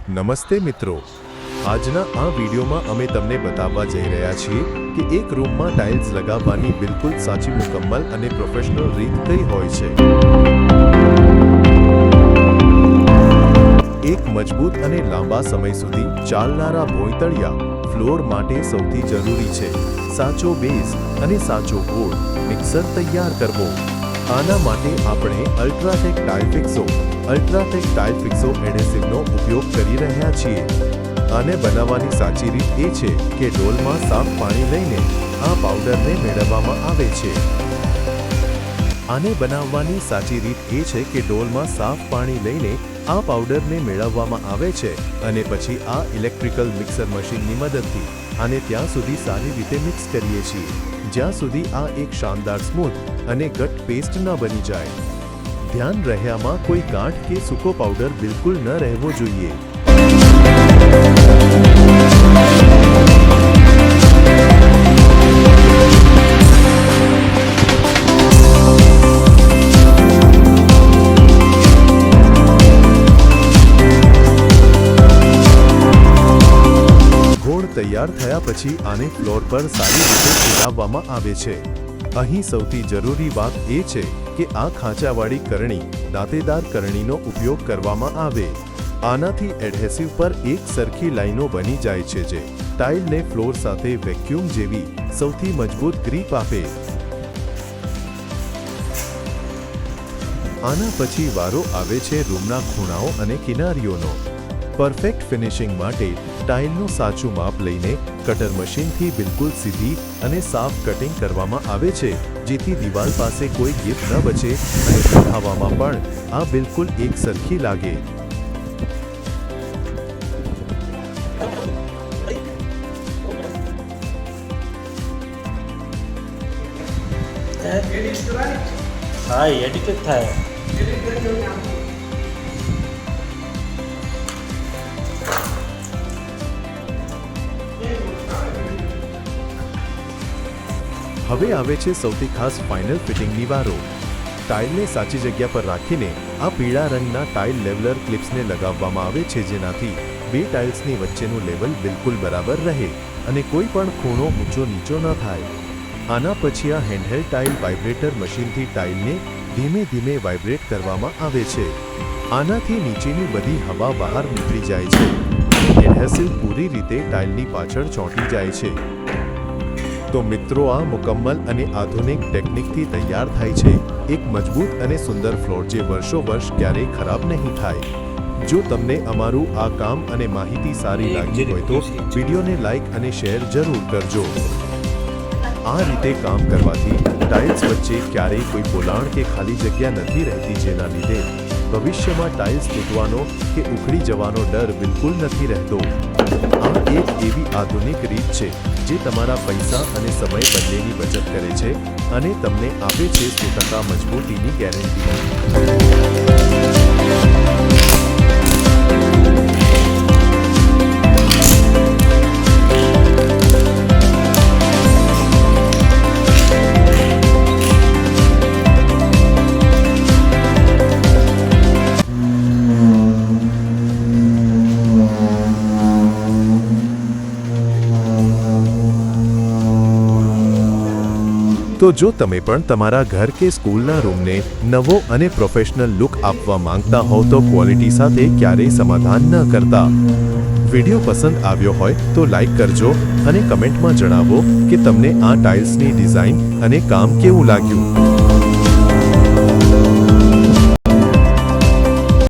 નમસ્તે મિત્રો, આજના આ વિડીયોમાં અમે તમને બતાવવા જઈ રહ્યા છીએ કે એક રૂમમાં ટાઇલ્સ લગાવવાની બિલકુલ સાચી મુકમ્મલ અને પ્રોફેશનલ રીત કઈ હોય છે। એક મજબૂત અને લાંબા સમય સુધી ચાલનારા ભોંયતળિયા ફ્લોર માટે સૌથી જરૂરી છે સાચો બેઝ અને સાચો બોર્ડ મિક્સર તૈયાર કરવો। આના માટે આપણે અલ્ટ્રાટેક ટાઇલ ફિક્સો એડહેસિવનો ઉપયોગ કરી રહ્યા છીએ। આને બનાવવાની સાચી રીત એ છે કે ડોલમાં સાફ પાણી લઈને આ પાવડરને મેળવવામાં આવે છે। આને બનાવવાની સાચી રીત એ છે કે ડોલમાં સાફ પાણી લઈને આ પાવડરને મેળવવામાં આવે છે અને પછી આ ઇલેક્ટ્રિકલ મિક્સર મશીનની મદદથી આને ત્યાં સુધી સારી રીતે મિક્સ કરીએ છીએ જ્યાં સુધી આ એક શાનદાર સ્મૂથ અને ઘટ્ટ પેસ્ટ ન બની જાય। ધ્યાન રહ્યામાં કોઈ ગાંઠ કે સૂકો પાવડર બિલકુલ ન રહેવો જોઈએ। ઘોળ તૈયાર થયા પછી આને ફ્લોર પર સારી રીતે ફેરવવામાં આવે છે। અહીં સૌથી જરૂરી વાત એ છે કે આ ખાંચાવાળી કરણી દાંતેદાર કરણીનો ઉપયોગ કરવામાં આવે। આનાથી એડહેસિવ પર એક સરખી લાઈનો બની જાય છે જે ટાઇલને ફ્લોર સાથે વેક્યુમ જેવી સૌથી મજબૂત ગ્રીપ આપે। આના પછી વારો આવે છે રૂમના ખૂણાઓ અને કિનારીઓનો। પરફેક્ટ ફિનિશિંગ માટે ટાઇલનું સાચું માપ લઈને કટર મશીનથી બિલકુલ સીધી અને સાફ કટિંગ કરવામાં આવે છે જેથી દિવાલ પાસે કોઈ ગેપ ન બચે અને દેખાવામાં પણ આ બિલકુલ એક સરખી લાગે। हाँ एडिट था હવે આવે છે સૌથી ખાસ ફાઇનલ ફિટિંગની વારો। ટાઇલને સાચી જગ્યા પર રાખીને આ પીળા રંગના ટાઇલ લેવલર ક્લિપ્સને લગાવવામાં આવે છે જેનાથી બે ટાઇલ્સની વચ્ચેનું લેવલ બિલકુલ બરાબર રહે અને કોઈ પણ ખૂણો ઊંચો નીચો ન થાય। આના પછી આ હેન્ડહેલ્ડ ટાઇલ વાઇબ્રેટર મશીનથી ટાઇલને ધીમે ધીમે વાઇબ્રેટ કરવામાં આવે છે। આનાથી નીચેની બધી હવા બહાર નીકળી જાય છે અને એડહેસિવ પૂરી રીતે ટાઇલની પાછળ ચોંટી જાય છે। તો મિત્રો આ મુકમ્મલ અને આધુનિક ટેકનિકથી તૈયાર થાય છે એક મજબૂત અને સુંદર ફ્લોર જે વર્ષો વર્ષ ક્યારેય ખરાબ નહીં થાય। જો તમને અમારું આ કામ અને માહિતી સારી લાગી હોય તો વિડીયોને લાઈક અને શેર જરૂર કરજો। આ રીતે કામ કરવાથી ટાઇલ્સ વચ્ચે ક્યારેય કોઈ પોલાણ કે ખાલી જગ્યા નથી રહેતી જેના લીધે ભવિષ્યમાં ટાઇલ્સ તૂટવાનો કે ઉખડી જવાનો ડર બિલકુલ નથી રહેતો। આ એક એવી આધુનિક રીત છે જે તમારા પૈસા અને સમય બંનેની બચત કરે છે અને તમને આપે છે 100% મજબૂતીની ગેરંટી। તો જો તમે પણ તમારા ઘર કે સ્કૂલના રૂમને નવો અને પ્રોફેશનલ લુક આપવા માંગતા હો તો ક્વોલિટી સાથે ક્યારેય સમાધાન ન કરતા। વિડીયો પસંદ આવ્યો હોય તો લાઈક કરજો અને કમેન્ટમાં જણાવો કે તમને આ ટાઇલ્સની ડિઝાઇન અને કામ કેવું લાગ્યું।